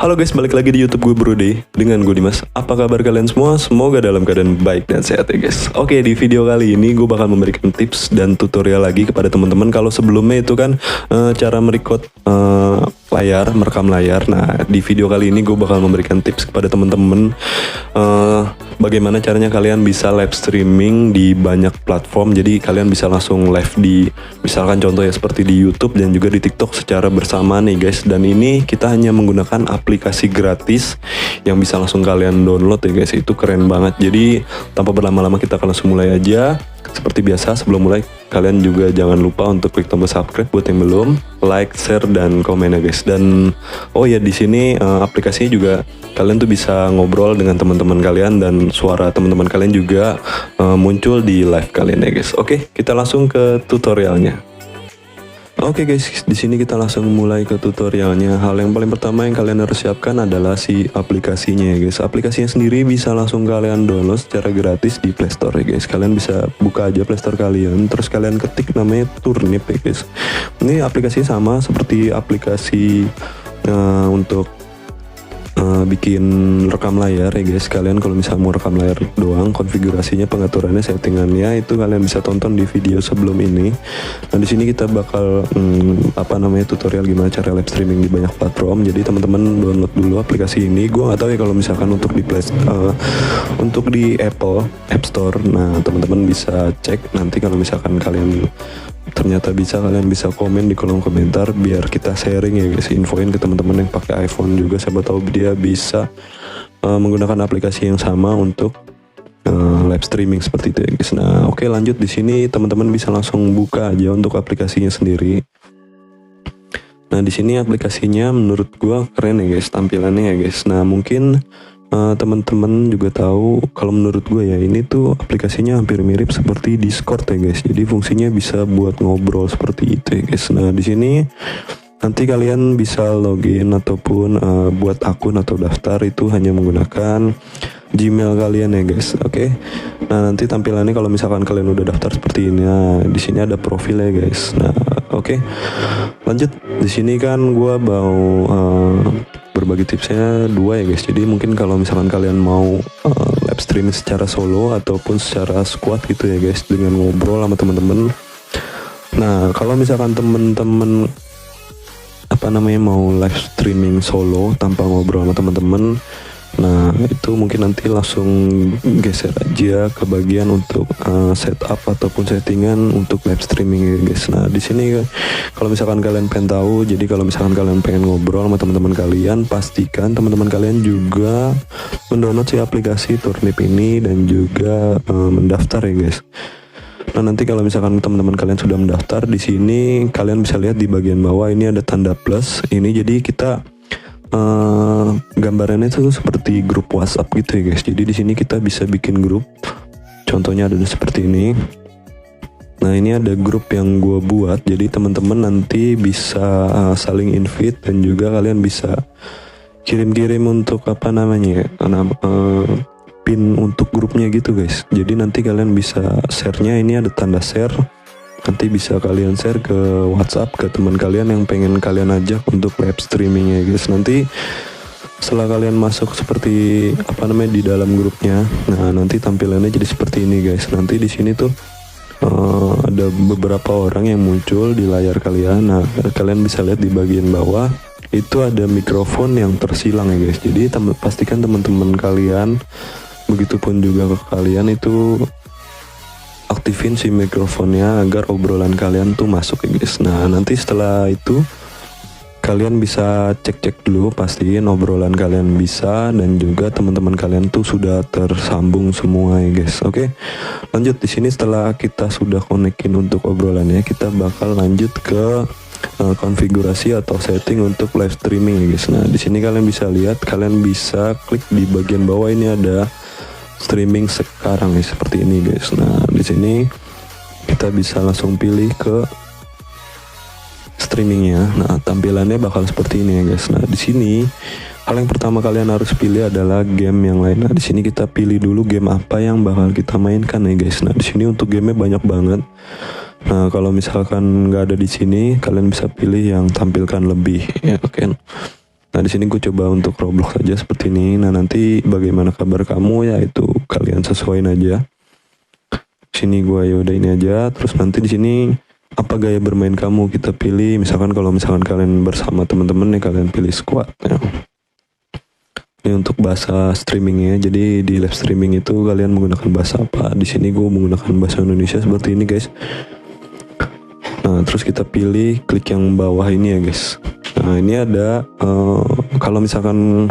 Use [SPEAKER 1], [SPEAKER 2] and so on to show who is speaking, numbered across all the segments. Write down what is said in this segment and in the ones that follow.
[SPEAKER 1] Halo guys, balik lagi di YouTube gue Brode dengan gue Dimas. Apa kabar kalian semua? Semoga dalam keadaan baik dan sehat ya guys. Oke, di video kali ini gue bakal memberikan tips dan tutorial lagi kepada teman-teman. Kalau sebelumnya itu kan cara merecord merekam layar. Nah, di video kali ini gue bakal memberikan tips kepada teman-teman bagaimana caranya kalian bisa live streaming di banyak platform. Jadi kalian bisa langsung live di, misalkan contohnya seperti di YouTube dan juga di TikTok secara bersamaan nih guys. Dan ini kita hanya menggunakan aplikasi gratis yang bisa langsung kalian download ya guys. Itu keren banget. Jadi tanpa berlama-lama kita akan langsung mulai aja. Seperti biasa, sebelum mulai kalian juga jangan lupa untuk klik tombol subscribe buat yang belum, like, share, dan komen ya guys. Dan oh ya, di sini aplikasinya juga kalian tuh bisa ngobrol dengan teman-teman kalian dan suara teman-teman kalian juga muncul di live kalian ya guys. Oke, kita langsung ke tutorialnya. Oke guys, di sini kita langsung mulai ke tutorialnya. Hal yang paling pertama yang kalian harus siapkan adalah si aplikasinya ya guys. Aplikasinya sendiri bisa langsung kalian download secara gratis di Play Store ya guys. Kalian bisa buka aja Play Store kalian, terus kalian ketik namanya Turnip ya guys. Ini aplikasinya sama seperti aplikasi untuk bikin rekam layar ya guys. Kalian kalau misalnya mau rekam layar doang, konfigurasinya, pengaturannya, settingannya itu kalian bisa tonton di video sebelum ini. Nah, di sini kita bakal tutorial gimana cara live streaming di banyak platform. Jadi teman-teman download dulu aplikasi ini. Gue nggak tahu ya kalau misalkan untuk di untuk di Apple App Store. Nah, teman-teman bisa cek nanti kalau misalkan kalian ternyata bisa, kalian bisa komen di kolom komentar biar kita sharing ya guys, infoin ke teman-teman yang pakai iPhone juga, siapa tahu dia bisa menggunakan aplikasi yang sama untuk live streaming seperti itu ya guys. Nah, oke, lanjut. Di sini teman-teman bisa langsung buka aja untuk aplikasinya sendiri. Nah, di sini aplikasinya menurut gua keren ya guys, tampilannya ya guys. Nah, mungkin teman-teman juga tahu kalau menurut gue ya, ini tuh aplikasinya hampir mirip seperti Discord ya guys. Jadi fungsinya bisa buat ngobrol seperti itu ya guys. Nah, di sini nanti kalian bisa login ataupun buat akun atau daftar itu hanya menggunakan Gmail kalian ya guys. Oke. Nah, nanti tampilannya kalau misalkan kalian udah daftar seperti ini. Nah, di sini ada profil ya guys. Nah, oke. Lanjut. Di sini kan gue mau berbagi tipsnya dua ya guys. Jadi mungkin kalau misalkan kalian mau live streaming secara solo ataupun secara squad gitu ya guys, dengan ngobrol sama teman-teman. Nah, kalau misalkan teman-teman mau live streaming solo tanpa ngobrol sama teman-teman, nah itu mungkin nanti langsung geser aja ke bagian untuk setup ataupun settingan untuk live streaming ya guys. Nah, di sini kalau misalkan kalian pengen tahu, jadi kalau misalkan kalian pengen ngobrol sama teman-teman kalian, pastikan teman-teman kalian juga mendownload si aplikasi Turnip ini dan juga mendaftar ya guys. Nah, nanti kalau misalkan teman-teman kalian sudah mendaftar, di sini kalian bisa lihat di bagian bawah ini ada tanda plus. Ini jadi kita gambarannya itu seperti grup WhatsApp gitu ya guys. Jadi di sini kita bisa bikin grup. Contohnya ada seperti ini. Nah, ini ada grup yang gue buat. Jadi teman-teman nanti bisa saling invite dan juga kalian bisa kirim-kirim untuk pin untuk grupnya gitu guys. Jadi nanti kalian bisa share-nya, ini ada tanda share. Nanti bisa kalian share ke WhatsApp ke teman kalian yang pengen kalian ajak untuk live streaming ya guys. Nanti setelah kalian masuk seperti di dalam grupnya, nah nanti tampilannya jadi seperti ini guys. Nanti di sini tuh ada beberapa orang yang muncul di layar kalian. Nah, kalian bisa lihat di bagian bawah itu ada mikrofon yang tersilang ya guys. Jadi pastikan teman-teman kalian, begitupun juga ke kalian itu aktifin si mikrofonnya agar obrolan kalian tuh masuk ya guys. Nah, nanti setelah itu kalian bisa cek-cek dulu, pastiin obrolan kalian bisa dan juga teman-teman kalian tuh sudah tersambung semua ya guys. Oke. Lanjut, di sini setelah kita sudah konekin untuk obrolannya, kita bakal lanjut ke konfigurasi atau setting untuk live streaming ya guys. Nah, di sini kalian bisa lihat, kalian bisa klik di bagian bawah, ini ada streaming sekarang ya, seperti ini guys. Nah, di sini kita bisa langsung pilih ke streamingnya. Nah, tampilannya bakal seperti ini ya guys. Nah, di sini hal yang pertama kalian harus pilih adalah game yang lain. Nah, di sini kita pilih dulu game apa yang bakal kita mainkan ya guys. Nah, di sini untuk gamenya banyak banget. Nah, kalau misalkan nggak ada di sini, kalian bisa pilih yang tampilkan lebih ya, oke. Nah di sini gue coba untuk Roblox saja seperti ini. Nah nanti bagaimana kabar kamu ya itu kalian sesuaiin aja. Sini gue ya udah ini aja. Terus nanti di sini apa gaya bermain kamu kita pilih. Misalkan kalau misalkan kalian bersama teman-teman nih kalian pilih squad. Ya. Ini untuk bahasa streamingnya. Jadi di live streaming itu kalian menggunakan bahasa apa? Di sini gue menggunakan bahasa Indonesia seperti ini guys. Nah terus kita pilih klik yang bawah ini ya guys. Nah ini ada kalau misalkan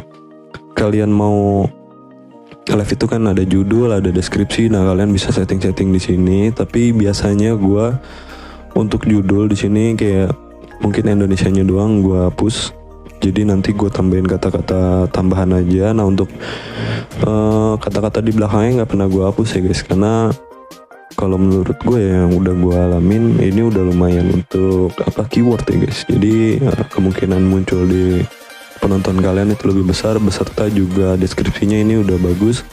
[SPEAKER 1] kalian mau live itu kan ada judul, ada deskripsi. Nah kalian bisa setting-setting di sini. Tapi biasanya gue untuk judul di sini kayak mungkin Indonesianya doang gue hapus. Jadi nanti gue tambahin kata-kata tambahan aja. Nah untuk kata-kata di belakangnya nggak pernah gue hapus ya guys, karena kalau menurut gue yang udah gue alamin ini udah lumayan untuk keyword ya guys. Jadi kemungkinan muncul di penonton kalian itu lebih besar, beserta juga deskripsinya ini udah bagus.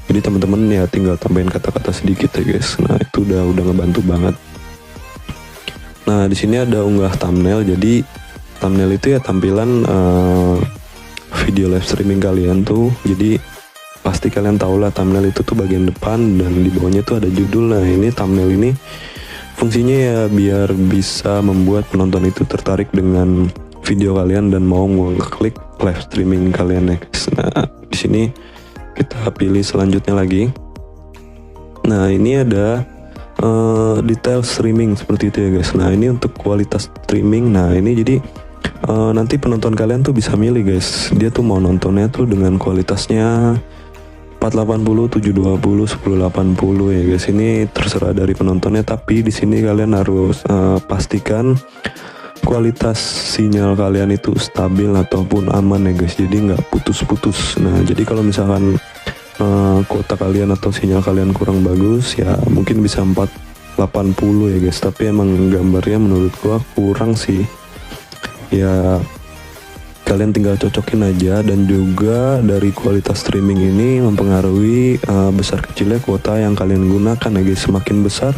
[SPEAKER 1] Jadi teman-teman ya tinggal tambahin kata-kata sedikit ya guys. Nah itu udah ngebantu banget. Nah di sini ada unggah thumbnail. Jadi thumbnail itu ya tampilan video live streaming kalian tuh. Jadi pasti kalian tahu lah thumbnail itu tuh bagian depan dan di bawahnya tuh ada judul. Nah ini thumbnail ini fungsinya ya biar bisa membuat penonton itu tertarik dengan video kalian dan mau ngeklik live streaming kalian ya guys. Nah di sini kita pilih selanjutnya lagi. Nah ini ada detail streaming seperti itu ya guys. Nah ini untuk kualitas streaming. Nah ini jadi nanti penonton kalian tuh bisa milih guys. Dia tuh mau nontonnya tuh dengan kualitasnya 480, 720, 1080 ya guys. Ini terserah dari penontonnya, tapi di sini kalian harus pastikan kualitas sinyal kalian itu stabil ataupun aman ya guys. Jadi nggak putus-putus. Nah jadi kalau misalkan kuota kalian atau sinyal kalian kurang bagus ya mungkin bisa 480 ya guys. Tapi emang gambarnya menurut gua kurang sih. Ya kalian tinggal cocokin aja, dan juga dari kualitas streaming ini mempengaruhi besar kecilnya kuota yang kalian gunakan ya guys. Semakin besar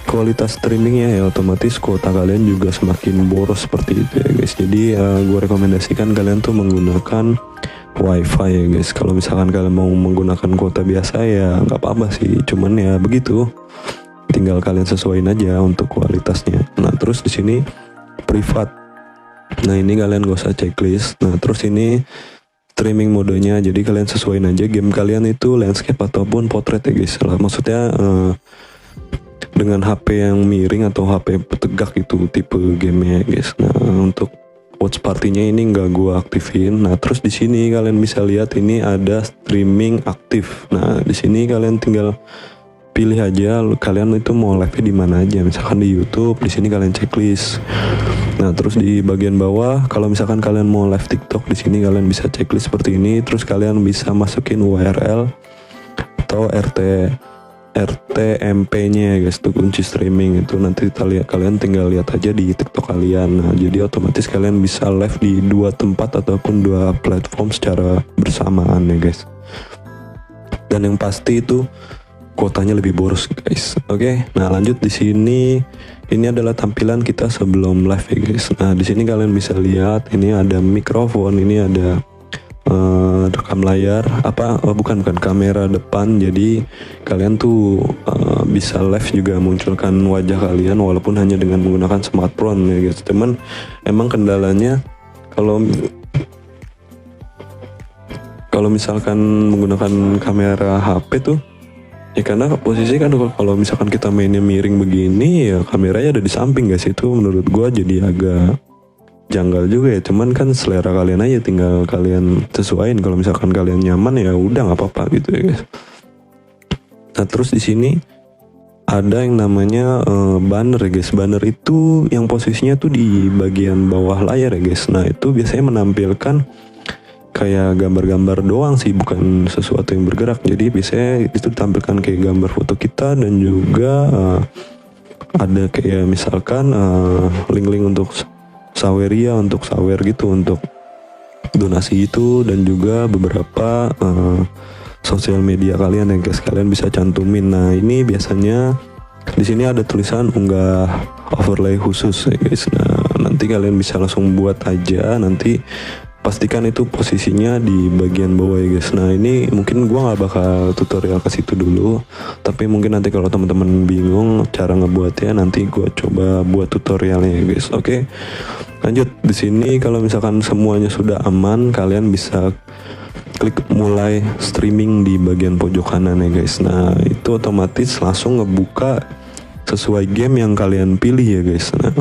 [SPEAKER 1] kualitas streamingnya ya otomatis kuota kalian juga semakin boros seperti itu ya guys. Jadi gue rekomendasikan kalian tuh menggunakan wifi ya guys. Kalau misalkan kalian mau menggunakan kuota biasa ya nggak apa-apa sih, cuman ya begitu, tinggal kalian sesuaiin aja untuk kualitasnya. Nah terus di sini privat. Nah ini kalian gak usah checklist. Nah terus ini streaming modenya, jadi kalian sesuaiin aja game kalian itu landscape ataupun portrait ya guys. Maksudnya dengan HP yang miring atau HP tegak itu tipe gamenya guys. Nah untuk watch partinya ini nggak gua aktifin. Nah terus di sini kalian bisa lihat ini ada streaming aktif. Nah di sini kalian tinggal pilih aja kalian itu mau live di mana aja. Misalkan di YouTube, di sini kalian checklist. Nah terus di bagian bawah kalau misalkan kalian mau live TikTok, di sini kalian bisa checklist seperti ini. Terus kalian bisa masukin URL atau RTMP-nya ya guys, itu kunci streaming itu. Nanti kalian tinggal lihat aja di TikTok kalian. Nah jadi otomatis kalian bisa live di dua tempat ataupun dua platform secara bersamaan ya guys. Dan yang pasti itu kuotanya lebih boros guys. Oke, nah lanjut di sini. Ini adalah tampilan kita sebelum live ya guys. Nah di sini kalian bisa lihat ini ada mikrofon, ini ada rekam layar, bukan kamera depan. Jadi kalian tuh bisa live juga munculkan wajah kalian walaupun hanya dengan menggunakan smartphone ya guys. Cuman emang kendalanya kalau misalkan menggunakan kamera HP tuh ya, karena posisi kan kalau misalkan kita mainnya miring begini ya kameranya ada di samping guys. Itu menurut gua jadi agak janggal juga ya. Cuman kan selera kalian aja, tinggal kalian sesuaiin. Kalau misalkan kalian nyaman ya udah nggak apa-apa gitu ya guys. Nah terus di sini ada yang namanya banner ya guys. Banner itu yang posisinya tuh di bagian bawah layar ya guys. Nah itu biasanya menampilkan kayak gambar-gambar doang sih, bukan sesuatu yang bergerak. Jadi biasanya itu ditampilkan kayak gambar foto kita, dan juga ada kayak misalkan link-link untuk saweria, untuk sawer gitu, untuk donasi itu, dan juga beberapa sosial media kalian yang guys kalian bisa cantumin. Nah ini biasanya di sini ada tulisan unggah overlay khusus ya guys. Nah nanti kalian bisa langsung buat aja, nanti pastikan itu posisinya di bagian bawah ya guys. Nah ini mungkin gua nggak bakal tutorial ke situ dulu, tapi mungkin nanti kalau teman-teman bingung cara ngebuatnya, nanti gua coba buat tutorialnya ya guys. Oke, lanjut. Di sini kalau misalkan semuanya sudah aman, kalian bisa klik mulai streaming di bagian pojok kanan ya guys. Nah itu otomatis langsung ngebuka sesuai game yang kalian pilih ya guys. Nah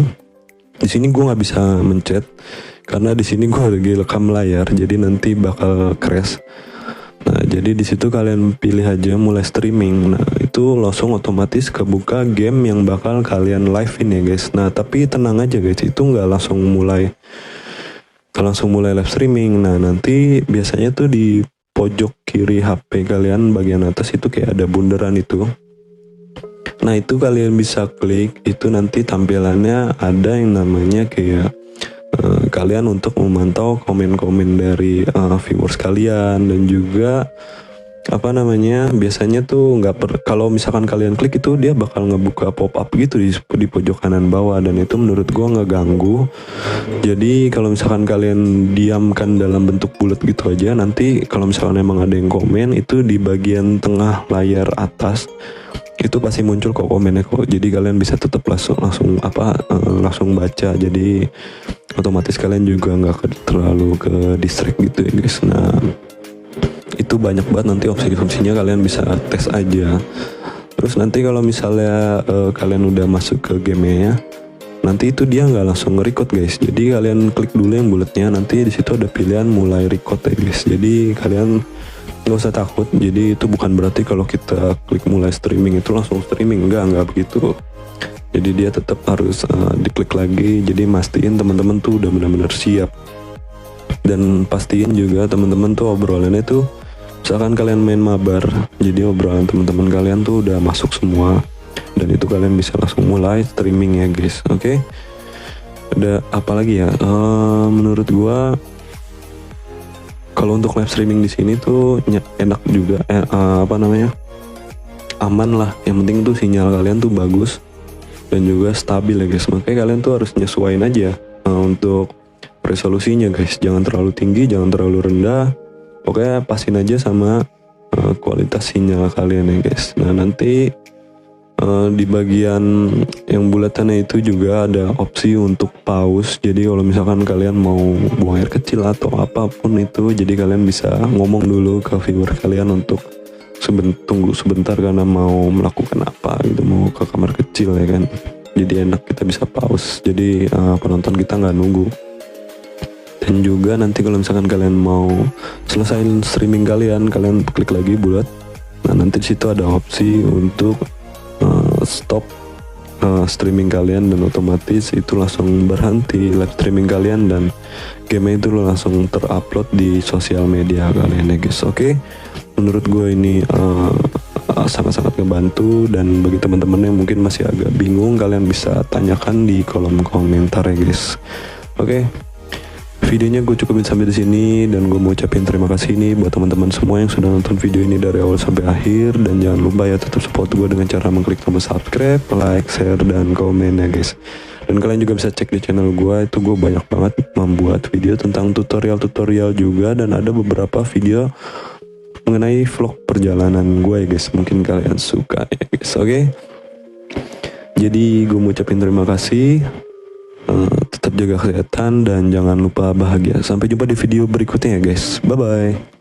[SPEAKER 1] di sini gue nggak bisa mencet karena di sini gue lagi rekam layar, jadi nanti bakal crash. Nah jadi di situ kalian pilih aja mulai streaming. Nah itu langsung otomatis kebuka game yang bakal kalian live-in ya guys. Nah tapi tenang aja guys, itu nggak langsung mulai live streaming. Nah nanti biasanya tuh di pojok kiri HP kalian bagian atas itu kayak ada bundaran itu. Nah itu kalian bisa klik, itu nanti tampilannya ada yang namanya kayak kalian untuk memantau komen-komen dari viewers kalian, dan juga apa namanya, biasanya tuh kalau misalkan kalian klik itu dia bakal ngebuka pop up gitu di pojok kanan bawah, dan itu menurut gua ngeganggu. Jadi kalau misalkan kalian diamkan dalam bentuk bulat gitu aja, nanti kalau misalkan emang ada yang komen itu di bagian tengah layar atas itu pasti muncul kok komennya kok. Jadi kalian bisa tetap langsung baca. Jadi otomatis kalian juga nggak terlalu ke distract gitu ya guys. Nah itu banyak banget nanti opsi-opsinya, kalian bisa tes aja. Terus nanti kalau misalnya kalian udah masuk ke gamenya, nanti itu dia nggak langsung nge-record guys. Jadi kalian klik dulu yang bulatnya, nanti di situ ada pilihan mulai record ya guys. Jadi kalian nggak usah takut. Jadi itu bukan berarti kalau kita klik mulai streaming itu langsung streaming, enggak begitu. Jadi dia tetap harus diklik lagi. Jadi mastiin teman-teman tuh udah benar-benar siap, dan pastiin juga teman-teman tuh obrolannya tuh, misalkan kalian main mabar, jadi obrolan teman-teman kalian tuh udah masuk semua, dan itu kalian bisa langsung mulai streaming ya guys. Oke. Ada apa lagi ya? Menurut gua kalau untuk live streaming di sini tuh enak juga, aman lah. Yang penting tuh sinyal kalian tuh bagus dan juga stabil ya guys. Makanya kalian tuh harus nyesuaiin aja untuk resolusinya guys. Jangan terlalu tinggi, jangan terlalu rendah. Pokoknya pasin aja sama kualitas sinyal kalian ya guys. Nah nanti di bagian yang bulatannya itu juga ada opsi untuk pause. Jadi kalau misalkan kalian mau buang air kecil atau apapun itu, jadi kalian bisa ngomong dulu ke viewer kalian untuk tunggu sebentar karena mau melakukan apa gitu, mau ke kamar kecil ya kan. Jadi enak, kita bisa pause, jadi penonton kita nggak nunggu. Dan juga nanti kalau misalkan kalian mau selesai streaming kalian klik lagi bulat. Nah nanti di situ ada opsi untuk stop streaming kalian, dan otomatis itu langsung berhenti live streaming kalian, dan game itu langsung terupload di sosial media kalian ya guys. Oke, menurut gue ini sangat-sangat ngebantu, dan bagi teman-teman yang mungkin masih agak bingung, kalian bisa tanyakan di kolom komentar ya guys. Oke. Videonya gue cukupin sampai di sini, dan gue mau ucapin terima kasih nih buat teman-teman semua yang sudah nonton video ini dari awal sampai akhir. Dan jangan lupa ya tetap support gue dengan cara mengklik tombol subscribe, like, share, dan komen ya guys. Dan kalian juga bisa cek di channel gue, itu gue banyak banget membuat video tentang tutorial juga, dan ada beberapa video mengenai vlog perjalanan gue ya guys. Mungkin kalian suka ya guys. Oke. Jadi gue mau ucapin terima kasih. Tetap jaga kesehatan dan jangan lupa bahagia. Sampai jumpa di video berikutnya ya guys. Bye bye.